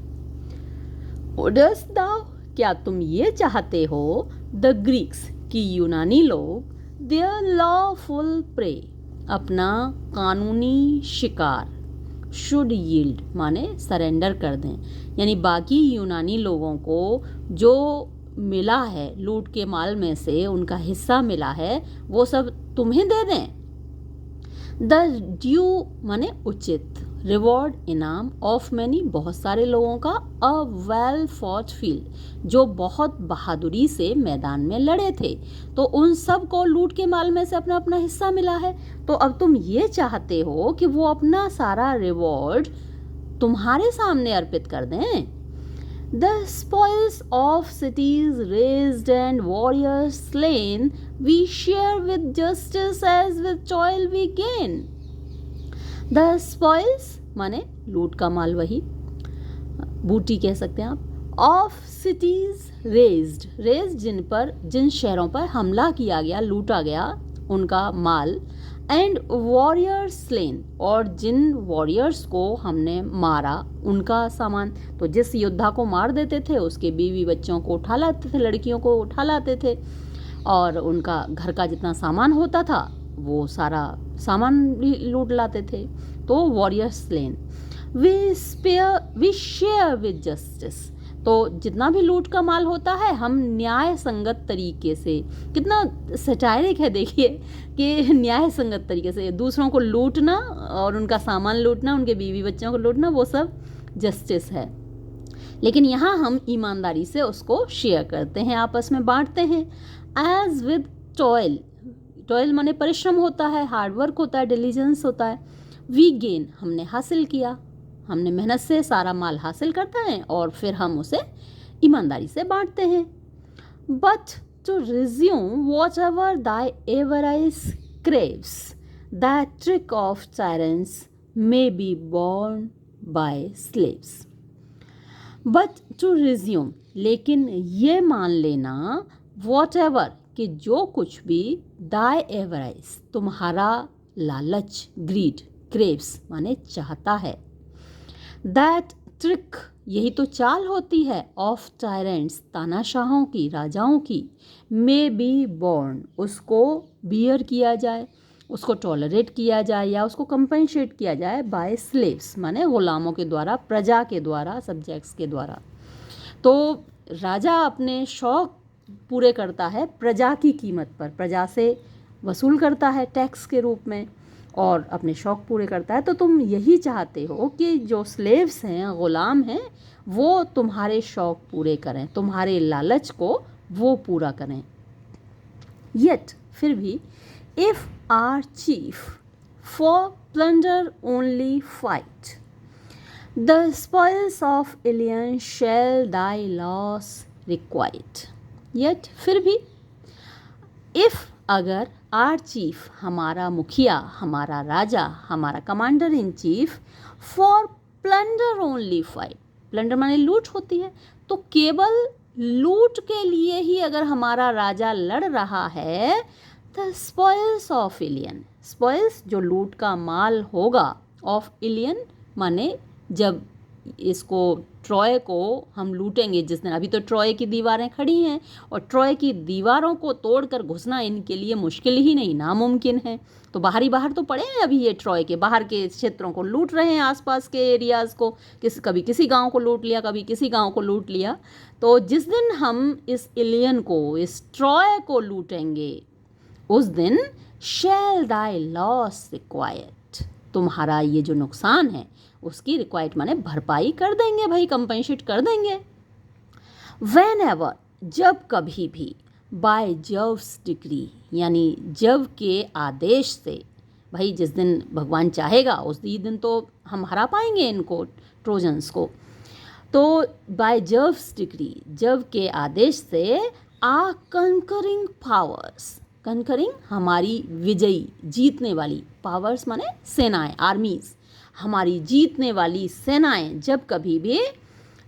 Wouldst thou, क्या तुम ये चाहते हो, the Greeks की यूनानी लोग, their lawful prey अपना कानूनी शिकार, शुड यील्ड माने सरेंडर कर दें, यानी बाकी यूनानी लोगों को जो मिला है लूट के माल में से, उनका हिस्सा मिला है, वो सब तुम्हें दे दें। द ड्यू माने उचित, रिवॉर्ड इनाम, ऑफ मैनी बहुत सारे लोगों का, अ वेल फॉट फील्ड जो बहुत बहादुरी से मैदान में लड़े थे, तो उन सब को लूट के माल में से अपना अपना हिस्सा मिला है। तो अब तुम ये चाहते हो कि वो अपना सारा रिवॉर्ड तुम्हारे सामने अर्पित कर दें। The spoils of cities razed and warriors slain we share with justice as with toil we gain. The spoils माने लूट का माल, वही बूटी कह सकते हैं आप, ऑफ सिटीज रेज्ड जिन शहरों पर हमला किया गया, लूटा गया उनका माल, एंड वॉरियर्स स्लेन और जिन वॉरियर्स को हमने मारा उनका सामान, तो जिस योद्धा को मार देते थे उसके बीवी बच्चों को उठा लाते थे, लड़कियों को उठा लाते थे, और उनका घर का जितना सामान होता था वो सारा सामान भी लूट लाते थे। तो warriors slain, we share with justice, तो जितना भी लूट का माल होता है हम न्याय संगत तरीके से, कितना सटायरिक है देखिए कि न्याय संगत तरीके से दूसरों को लूटना और उनका सामान लूटना, उनके बीवी बच्चों को लूटना, वो सब जस्टिस है। लेकिन यहाँ हम ईमानदारी से उसको शेयर करते हैं, आपस में बांटते हैं। एज विद टॉयल, टॉयल माने परिश्रम होता है, हार्डवर्क होता है, डिलीजेंस होता है। वी गेन हमने हासिल किया, हमने मेहनत से सारा माल हासिल करते हैं और फिर हम उसे ईमानदारी से बांटते हैं। But to resume whatever thy avarice craves, that trick of tyrants may be borne by slaves. But to resume, लेकिन ये मान लेना, वॉट एवर कि जो कुछ भी, दाई एवराइज तुम्हारा लालच, ग्रीड, क्रेव्स माने चाहता है, दैट ट्रिक यही तो चाल होती है, ऑफ टायरेंट्स तानाशाहों की, राजाओं की, मे बी बॉर्न उसको बियर किया जाए, उसको टॉलरेट किया जाए या उसको कंपनसेट किया जाए, बाय स्लेव्स माने गुलामों के द्वारा, प्रजा के द्वारा, सब्जेक्ट्स के द्वारा। तो राजा अपने शौक पूरे करता है प्रजा की कीमत पर, प्रजा से वसूल करता है टैक्स के रूप में और अपने शौक़ पूरे करता है। तो तुम यही चाहते हो कि जो स्लेव्स हैं, ग़ुलाम हैं, वो तुम्हारे शौक़ पूरे करें, तुम्हारे लालच को वो पूरा करें। येट फिर भी if our chief for plunder only fight the spoils of Ilion shall thy loss requite. Yet फिर भी इफ़ अगर आर चीफ हमारा मुखिया, हमारा राजा, हमारा commander in chief for plunder only fight, plunder माने लूट होती है, तो केवल लूट के लिए ही अगर हमारा राजा लड़ रहा है, the spoils of alien, spoils जो लूट का माल होगा, ऑफ एलियन माने जब इसको ट्रॉय को हम लूटेंगे जिस दिन, अभी तो ट्रॉय की दीवारें खड़ी हैं और ट्रॉय की दीवारों को तोड़कर घुसना इनके लिए मुश्किल ही नहीं, नामुमकिन है। तो बाहर तो पड़े हैं अभी, ये ट्रॉय के बाहर के क्षेत्रों को लूट रहे हैं, आसपास के एरियाज़ को, कभी किसी गांव को लूट लिया, कभी किसी गांव को लूट लिया। तो जिस दिन हम इस एलियन को, इस ट्रॉय को लूटेंगे, उस दिन शैल दाई लॉस रिक्वायर्ड, तुम्हारा ये जो नुकसान है उसकी रिक्वायर्ड माने भरपाई कर देंगे भाई, कंपनसेट कर देंगे। वेन एवर, जब कभी भी, बाय जव्स डिक्री यानी जव के आदेश से, भाई जिस दिन भगवान चाहेगा उस दिन तो हम हरा पाएंगे इनको, ट्रोजन्स को। तो बाय जव्स डिक्री, जव के आदेश से, आ कंकरिंग पावर्स, कंकरिंग हमारी विजयी, जीतने वाली, पावर्स माने सेनाएं, आर्मीज, हमारी जीतने वाली सेनाएं जब कभी भी,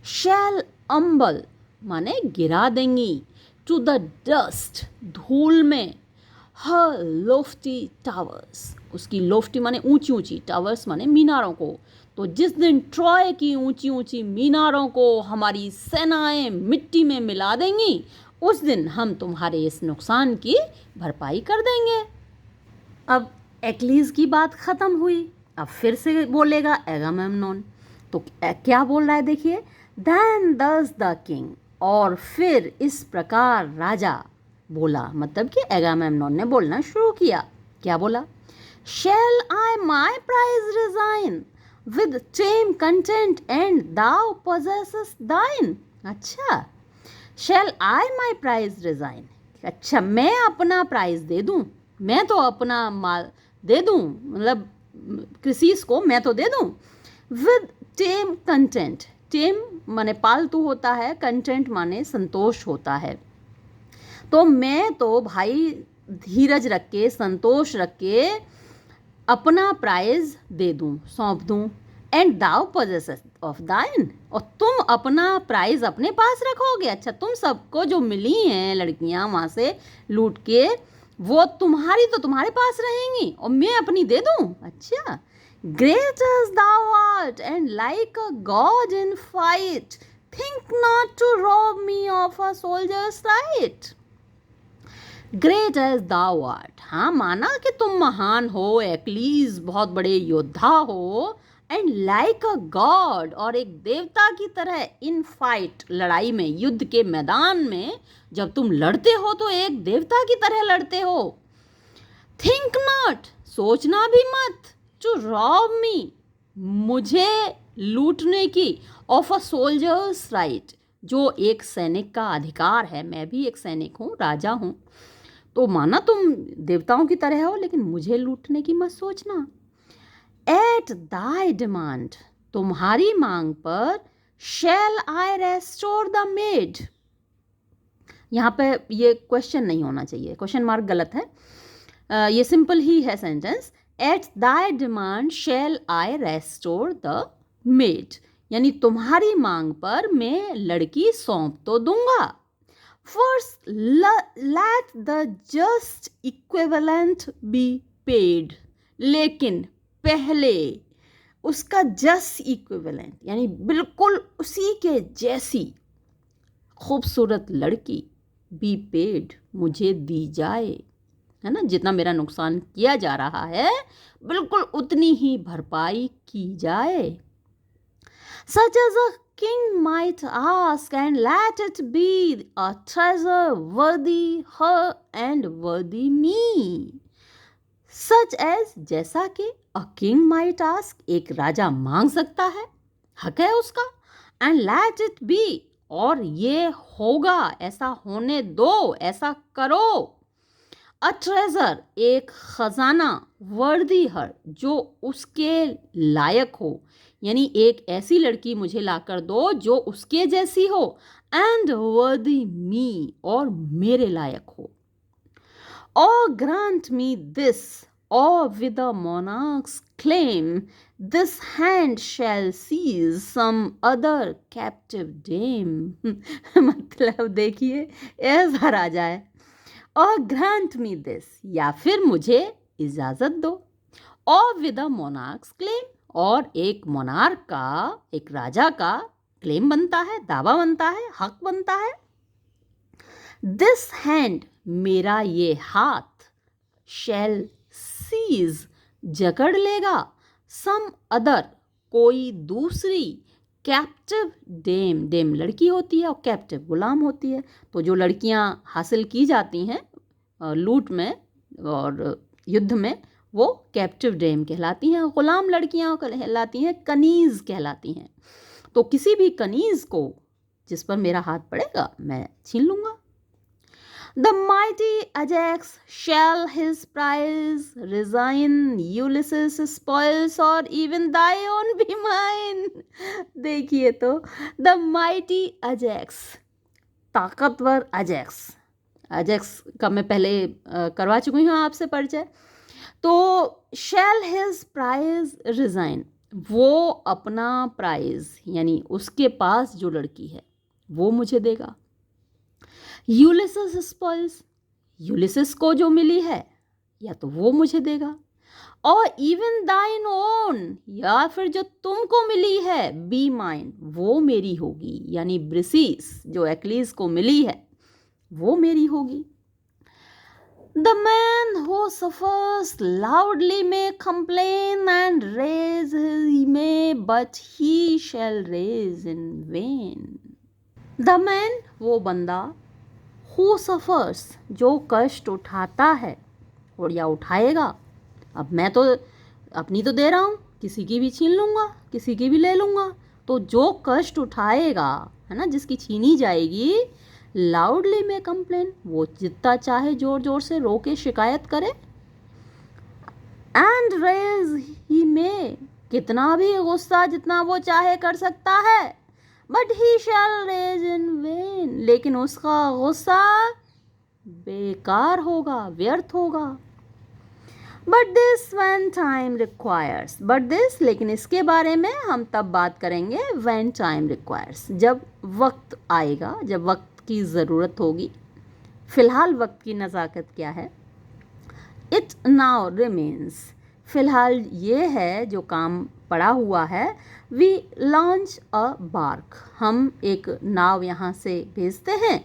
शैल अम्बल माने गिरा देंगी, टू द डस्ट धूल में, हर लोफ्टी टावर्स, उसकी लोफ्टी माने ऊंची ऊंची, टावर्स माने मीनारों को। तो जिस दिन ट्रॉय की ऊंची ऊंची मीनारों को हमारी सेनाएं मिट्टी में मिला देंगी, उस दिन हम तुम्हारे इस नुकसान की भरपाई कर देंगे। अब एक्लीज की बात ख़त्म हुई, अब फिर से बोलेगा एगामेम्नोन। तो क्या बोल रहा है देखिए, देन दस द किंग, और फिर इस प्रकार राजा बोला, मतलब कि एगामेम्नोन ने बोलना शुरू किया। क्या बोला, shall I my prize resign with tame content and thou possesses thine. अच्छा, शैल आई माई प्राइज रिजाइन, अच्छा मैं अपना प्राइज दे दूं, मैं तो अपना माल दे दूं, मतलब किसीस को मैं तो दे दूं, विद टेम कंटेंट, टेम माने पालतू होता है, कंटेंट माने संतोष होता है। तो मैं तो भाई धीरज रख के, संतोष रख के अपना प्राइज दे दूं, सौंप दूं। एंड दाउ पोजेसेस ऑफ दाइन, और तुम अपना प्राइज अपने पास रखोगे। अच्छा, तुम सबको जो मिली हैं लड़कियां वहां से लूट के, वो तुम्हारी तो तुम्हारे पास रहेंगी और मैं अपनी दे दूं। अच्छा, great as thou art and like a god in fight, think not to rob me of a soldier's right. Great as thou art, हाँ माना कि तुम महान हो, एक्लीज बहुत बड़े योद्धा हो, एंड लाइक अ गॉड, और एक देवता की तरह, इन फाइट लड़ाई में, युद्ध के मैदान में जब तुम लड़ते हो तो एक देवता की तरह लड़ते हो। थिंक नॉट, सोचना भी मत, टू रॉब मी, मुझे लूटने की, ऑफ अ सोल्जर्स राइट, जो एक सैनिक का अधिकार है। मैं भी एक सैनिक हूँ, राजा हूँ, तो माना तुम देवताओं की तरह हो, लेकिन मुझे लूटने की मत सोचना। एट दाई डिमांड, तुम्हारी मांग पर, शैल आई रेस्टोर द मेड, यहाँ पे ये क्वेश्चन नहीं होना चाहिए, क्वेश्चन मार्क गलत है, ये सिंपल ही है sentence. At thy demand shall I restore the maid, यानी तुम्हारी मांग पर मैं लड़की सौंप तो दूंगा। First let the just equivalent be paid, लेकिन पहले उसका जस्ट इक्विवेलेंट यानी बिल्कुल उसी के जैसी खूबसूरत लड़की बी पेड, मुझे दी जाए, है ना, जितना मेरा नुकसान किया जा रहा है बिल्कुल उतनी ही भरपाई की जाए। Such as a king might ask, and let it be a treasure worthy her and worthy me. Such as, जैसा कि a king might ask, एक राजा मांग सकता है, हक है उसका, and let it be, और ये होगा, ऐसा होने दो, ऐसा करो. A treasure, एक खजाना, worthy her, जो उसके लायक हो, यानी एक ऐसी लड़की मुझे लाकर दो जो उसके जैसी हो, and worthy me, और मेरे लायक हो. Or grant me this, or with a monarch's claim, this hand shall seize some other captive dame. मतलब देखिए, ऐसा राजा है. और grant me this, या फिर मुझे इजाजत दो. और with a monarch's claim, और एक मोनार्क का, एक राजा का क्लेम बनता है, दावा बनता है, हक बनता है. This hand, मेरा ये हाथ, shall seize, जकड़ लेगा, some other, कोई दूसरी, कैप्टिव डेम, डेम लड़की होती है और कैप्टिव गुलाम होती है. तो जो लड़कियां हासिल की जाती हैं लूट में और युद्ध में, वो कैप्टिव डेम कहलाती हैं. गुलाम लड़कियां कहलाती हैं कनीज कहलाती हैं. तो किसी भी कनीज को जिस पर मेरा हाथ पड़ेगा मैं छीन लूँगा. The mighty Ajax shall his prize resign, Ulysses spoils, or even thy own be mine. देखिए तो, the mighty Ajax, ताकतवर अजैक्स. अजैक्स का मैं पहले करवा चुकी हूँ आपसे परिचय. तो shall his prize resign, वो अपना प्राइज यानी उसके पास जो लड़की है वो मुझे देगा. यूलिसेस स्पॉइल्स, यूलिसेस को जो मिली है या तो वो मुझे देगा. और इवन दाइन ओन, या फिर जो तुमको मिली है, बी माइन, वो मेरी होगी. यानी ब्रिसीस जो एक्लीस को मिली है वो मेरी होगी. The man who suffers loudly may complain and raise he may, but he shall raise in vain. The man, वो बंदा, who suffers, जो कष्ट उठाता है और या उठाएगा. अब मैं तो अपनी तो दे रहा हूँ, किसी की भी छीन लूँगा, किसी की भी ले लूँगा. तो जो कष्ट उठाएगा, है ना, जिसकी छीनी जाएगी, लाउडली में कंप्लेन, वो जितना चाहे जोर जोर से रो के शिकायत करे. एंड रेज ही में, कितना भी गुस्सा जितना वो चाहे कर सकता है. But he shall rage in vain, लेकिन उसका गुस्सा बेकार होगा, व्यर्थ होगा. But this when time requires, but this, लेकिन इसके बारे में हम तब बात करेंगे व्हेन टाइम रिक्वायर्स, जब वक्त आएगा, जब वक्त की ज़रूरत होगी. फ़िलहाल वक्त की नज़ाकत क्या है? इट नाउ रिमेन्स, फ़िलहाल ये है जो काम पड़ा हुआ है. वी लॉन्च अ बार्क, हम एक नाव यहाँ से भेजते हैं.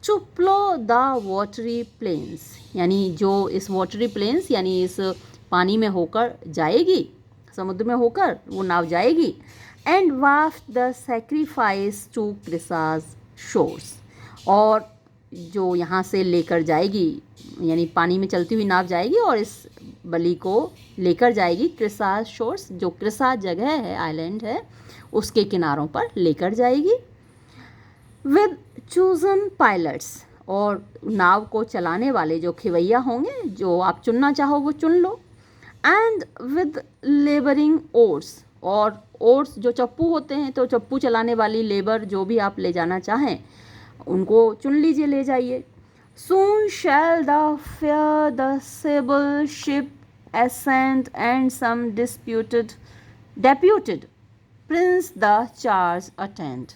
To plough the watery plains, यानी जो इस वाटरी प्लेन्स यानी इस पानी में होकर जाएगी, समुद्र में होकर वो नाव जाएगी. And waft the sacrifice to Chrysa's shores, और जो यहाँ से लेकर जाएगी, यानी पानी में चलती हुई नाव जाएगी और इस बलि को लेकर जाएगी क्रिसाज शोर्स, जो क्रिसा जगह है, आइलैंड है, उसके किनारों पर लेकर जाएगी. विद चूजन पायलट्स, और नाव को चलाने वाले जो खिवैया होंगे, जो आप चुनना चाहो वो चुन लो. एंड विद लेबरिंग ओर्स, और ओर्स जो चप्पू होते हैं, तो चप्पू चलाने वाली लेबर जो भी आप ले जाना चाहें उनको चुन लीजिए, ले जाइए. Soon shall the fair the sable ship ascend, and some deputed prince the charge attend.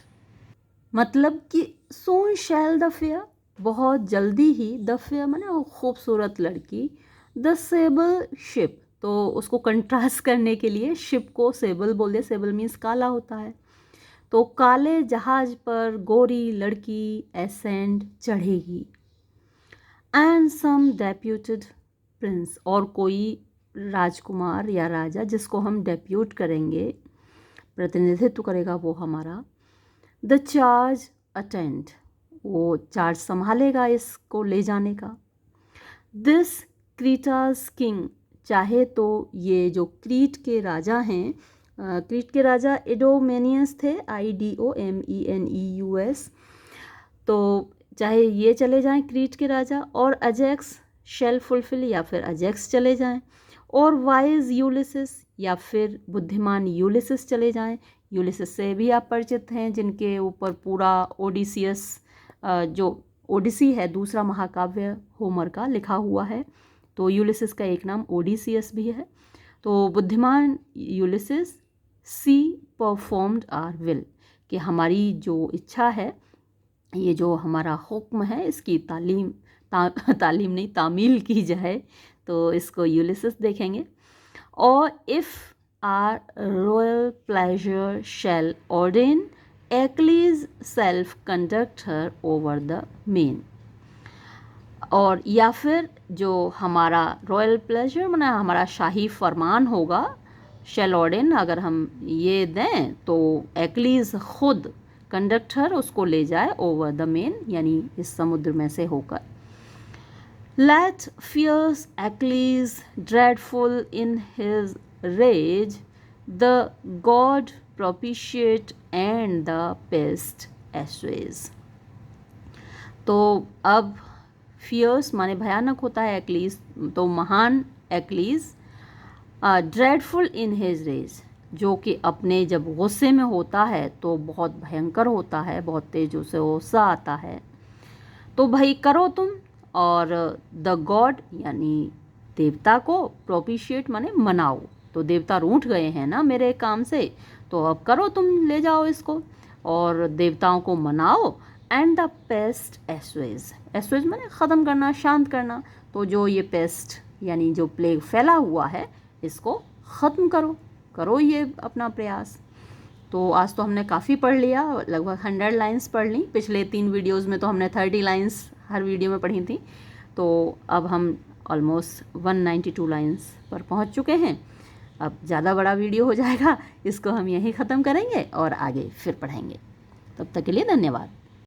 मतलब कि soon shall the fair, बहुत जल्दी ही, the fair माने वो खूबसूरत लड़की, the sable ship, तो उसको कंट्रास्ट करने के लिए शिप को सेबल बोल दिया. सेबल मीन्स काला होता है. तो काले जहाज पर गोरी लड़की एसेंड, चढ़ेगी. एंड सम डेप्यूटेड प्रिंस, और कोई राजकुमार या राजा जिसको हम डेप्यूट करेंगे, प्रतिनिधित्व करेगा वो हमारा, द चार्ज अटेंड, वो चार्ज संभालेगा इसको ले जाने का। दिस क्रीटास किंग, चाहे तो ये जो क्रीट के राजा हैं, क्रीट के राजा इडोमेनियस थे, IDOMENEUS, तो चाहे ये चले जाएं क्रीट के राजा, और अजेक्स शेल फुलफिल, या फिर अजेक्स चले जाएं, और वाइज यूलिसिस, या फिर बुद्धिमान यूलिसिस चले जाएं। यूलिसिस से भी आप परिचित हैं, जिनके ऊपर पूरा ओडिसियस, जो ओडिसी है दूसरा महाकाव्य होमर का, लिखा हुआ है। तो यूलिसिस का एक नाम ओडिसियस भी है। तो बुद्धिमान Ulysses see performed our will, कि हमारी जो इच्छा है, ये जो हमारा हुक्म है, इसकी तालीम नहीं, तामील की जाए, तो इसको यूलिसिस देखेंगे। और if our royal pleasure shall ordain, Achilles self conduct her over the main, और या फिर जो हमारा रॉयल प्लेजर माना हमारा शाही फरमान होगा, शैल ऑर्डेन अगर हम ये दें, तो एक्लीज खुद, कंडक्टर उसको ले जाए, ओवर द मेन यानी इस समुद्र में से होकर। Let fierce Achilles dreadful in his rage, the god propitiate and the pest assuage. तो अब फियर्स माने भयानक होता है एक्लीज, तो महान Achilles, dreadful in his rage, जो कि अपने जब गुस्से में होता है तो बहुत भयंकर होता है, बहुत तेज उसे गुस्सा आता है। तो भाई करो तुम, और द गॉड यानी देवता को, प्रोपिशिएट माने मनाओ, तो देवता रूठ गए हैं ना मेरे काम से, तो अब करो तुम, ले जाओ इसको और देवताओं को मनाओ। एंड द पेस्ट एस्वेज, एस्वेज माने ख़त्म करना, शांत करना, तो जो ये पेस्ट यानी जो प्लेग फैला हुआ है, इसको ख़त्म करो ये अपना प्रयास। तो आज तो हमने काफ़ी पढ़ लिया, लगभग 100 लाइंस पढ़ ली। पिछले 3 वीडियोज़ में तो हमने 30 लाइंस हर वीडियो में पढ़ी थी, तो अब हम ऑलमोस्ट 192 लाइंस पर पहुंच चुके हैं। अब ज़्यादा बड़ा वीडियो हो जाएगा, इसको हम यहीं ख़त्म करेंगे और आगे फिर पढ़ेंगे। तब तक के लिए धन्यवाद।